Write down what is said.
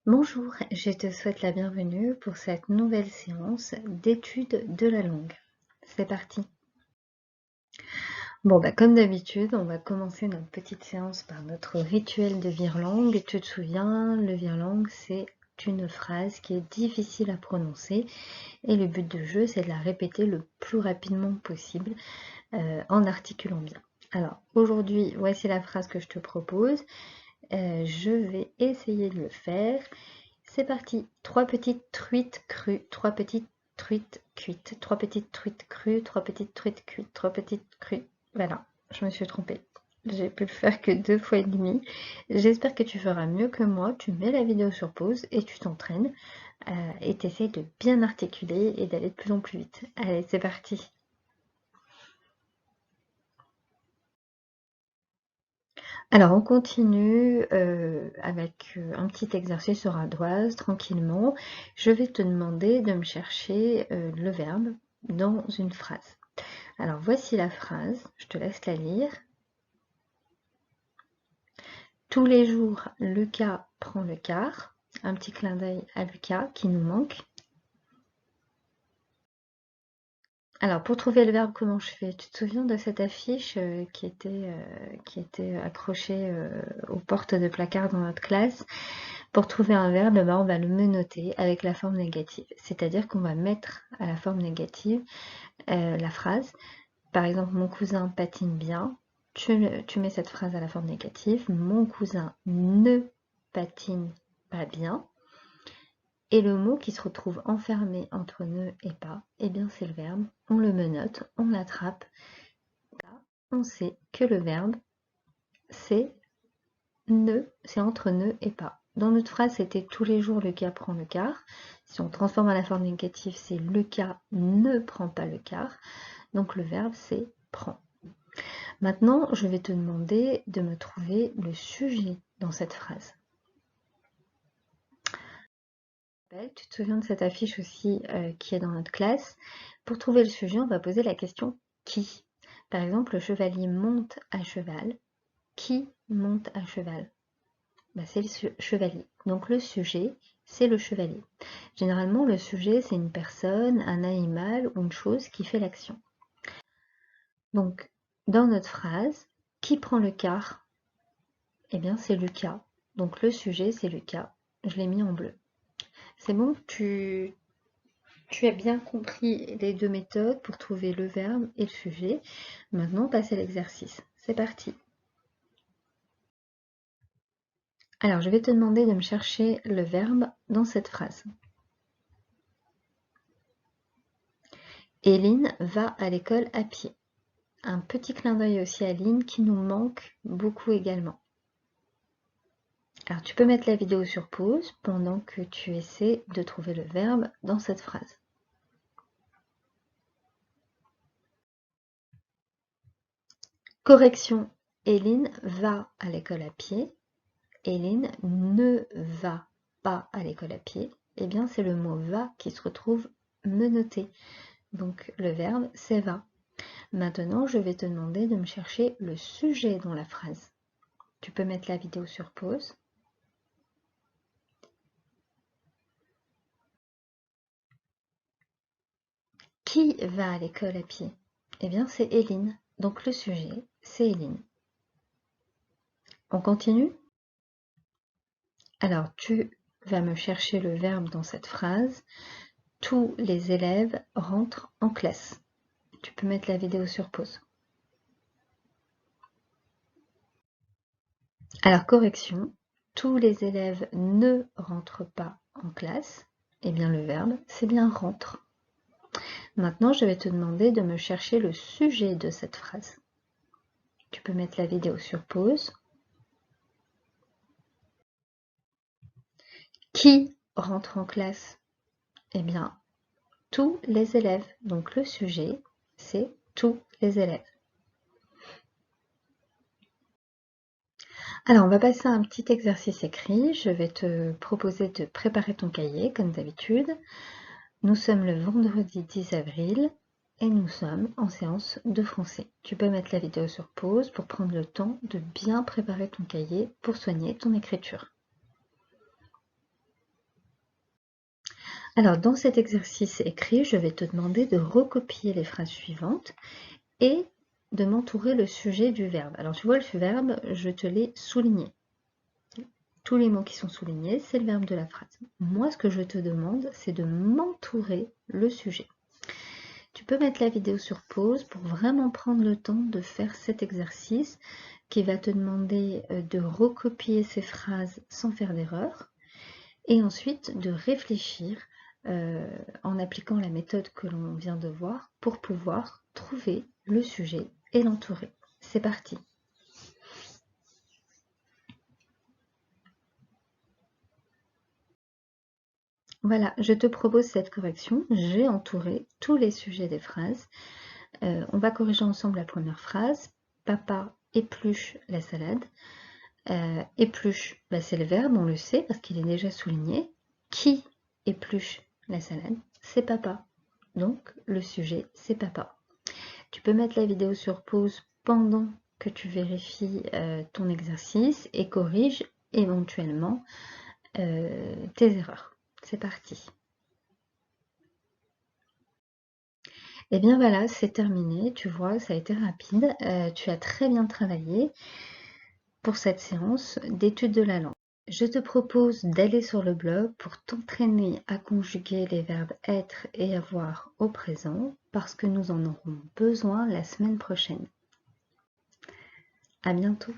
Bonjour, je te souhaite la bienvenue pour cette nouvelle séance d'étude de la langue. C'est parti. Bon, comme d'habitude, on va commencer notre petite séance par notre rituel de virelangue. Tu te souviens, le virelangue, c'est une phrase qui est difficile à prononcer et le but du jeu, c'est de la répéter le plus rapidement possible en articulant bien. Alors, aujourd'hui, voici la phrase que je te propose. Je vais essayer de le faire. C'est parti. 3 petites truites crues, 3 petites truites cuites, 3 petites truites crues, 3 petites truites cuites, 3 petites crues. Voilà, je me suis trompée. J'ai pu le faire que 2 fois et demi. J'espère que tu feras mieux que moi. Tu mets la vidéo sur pause et tu t'entraînes. Et tu essaies de bien articuler et d'aller de plus en plus vite. Allez, c'est parti. Alors, on continue avec un petit exercice sur ardoise, tranquillement. Je vais te demander de me chercher le verbe dans une phrase. Alors, voici la phrase, je te laisse la lire. Tous les jours, Lucas prend le car. Un petit clin d'œil à Lucas qui nous manque. Alors, pour trouver le verbe, comment je fais? Tu te souviens de cette affiche qui était accrochée aux portes de placard dans notre classe? Pour trouver un verbe, on va le menotter avec la forme négative. C'est-à-dire qu'on va mettre à la forme négative la phrase. Par exemple, mon cousin patine bien. Tu mets cette phrase à la forme négative. Mon cousin ne patine pas bien. Et le mot qui se retrouve enfermé entre ne et pas, eh bien c'est le verbe. On le menotte, on l'attrape. Là, on sait que le verbe, c'est ne, c'est entre ne et pas. Dans notre phrase, c'était tous les jours le cas prend le car. Si on transforme à la forme négative, c'est le cas ne prend pas le car. Donc le verbe, c'est prend. Maintenant, je vais te demander de me trouver le sujet dans cette phrase. Tu te souviens de cette affiche aussi qui est dans notre classe? Pour trouver le sujet, on va poser la question qui? Par exemple, le chevalier monte à cheval. Qui monte à cheval? C'est le chevalier. Donc le sujet, c'est le chevalier. Généralement, le sujet, c'est une personne, un animal ou une chose qui fait l'action. Donc, dans notre phrase, qui prend le car? Eh bien, c'est Lucas. Donc le sujet, c'est Lucas. Je l'ai mis en bleu. C'est bon, tu as bien compris les deux méthodes pour trouver le verbe et le sujet. Maintenant, passe à l'exercice. C'est parti. Alors, je vais te demander de me chercher le verbe dans cette phrase. Éline va à l'école à pied. Un petit clin d'œil aussi à Lynn qui nous manque beaucoup également. Alors, tu peux mettre la vidéo sur pause pendant que tu essaies de trouver le verbe dans cette phrase. Correction. Éline va à l'école à pied. Éline ne va pas à l'école à pied. Eh bien, c'est le mot va qui se retrouve menotté. Donc, le verbe, c'est va. Maintenant, je vais te demander de me chercher le sujet dans la phrase. Tu peux mettre la vidéo sur pause. Qui va à l'école à pied? Eh bien, c'est Éline. Donc, le sujet, c'est Éline. On continue? Alors, tu vas me chercher le verbe dans cette phrase. Tous les élèves rentrent en classe. Tu peux mettre la vidéo sur pause. Alors, correction, tous les élèves ne rentrent pas en classe. Eh bien, le verbe, c'est bien rentre. Maintenant, je vais te demander de me chercher le sujet de cette phrase. Tu peux mettre la vidéo sur pause. Qui rentre en classe? Eh bien, tous les élèves. Donc, le sujet, c'est tous les élèves. Alors, on va passer à un petit exercice écrit. Je vais te proposer de préparer ton cahier, comme d'habitude. Nous sommes le vendredi 10 avril et nous sommes en séance de français. Tu peux mettre la vidéo sur pause pour prendre le temps de bien préparer ton cahier pour soigner ton écriture. Alors, dans cet exercice écrit, je vais te demander de recopier les phrases suivantes et de m'entourer le sujet du verbe. Alors, tu vois, le verbe, je te l'ai souligné. Tous les mots qui sont soulignés, c'est le verbe de la phrase. Moi, ce que je te demande, c'est de m'entourer le sujet. Tu peux mettre la vidéo sur pause pour vraiment prendre le temps de faire cet exercice qui va te demander de recopier ces phrases sans faire d'erreur et ensuite de réfléchir en appliquant la méthode que l'on vient de voir pour pouvoir trouver le sujet et l'entourer. C'est parti. Voilà, je te propose cette correction. J'ai entouré tous les sujets des phrases. On va corriger ensemble la première phrase. Papa épluche la salade. Épluche, bah, c'est le verbe, on le sait parce qu'il est déjà souligné. Qui épluche la salade? C'est papa. Donc, le sujet, c'est papa. Tu peux mettre la vidéo sur pause pendant que tu vérifies ton exercice et corrige éventuellement tes erreurs. C'est parti. Et bien voilà, c'est terminé. Tu vois, ça a été rapide. Tu as très bien travaillé pour cette séance d'étude de la langue. Je te propose d'aller sur le blog pour t'entraîner à conjuguer les verbes être et avoir au présent parce que nous en aurons besoin la semaine prochaine. À bientôt.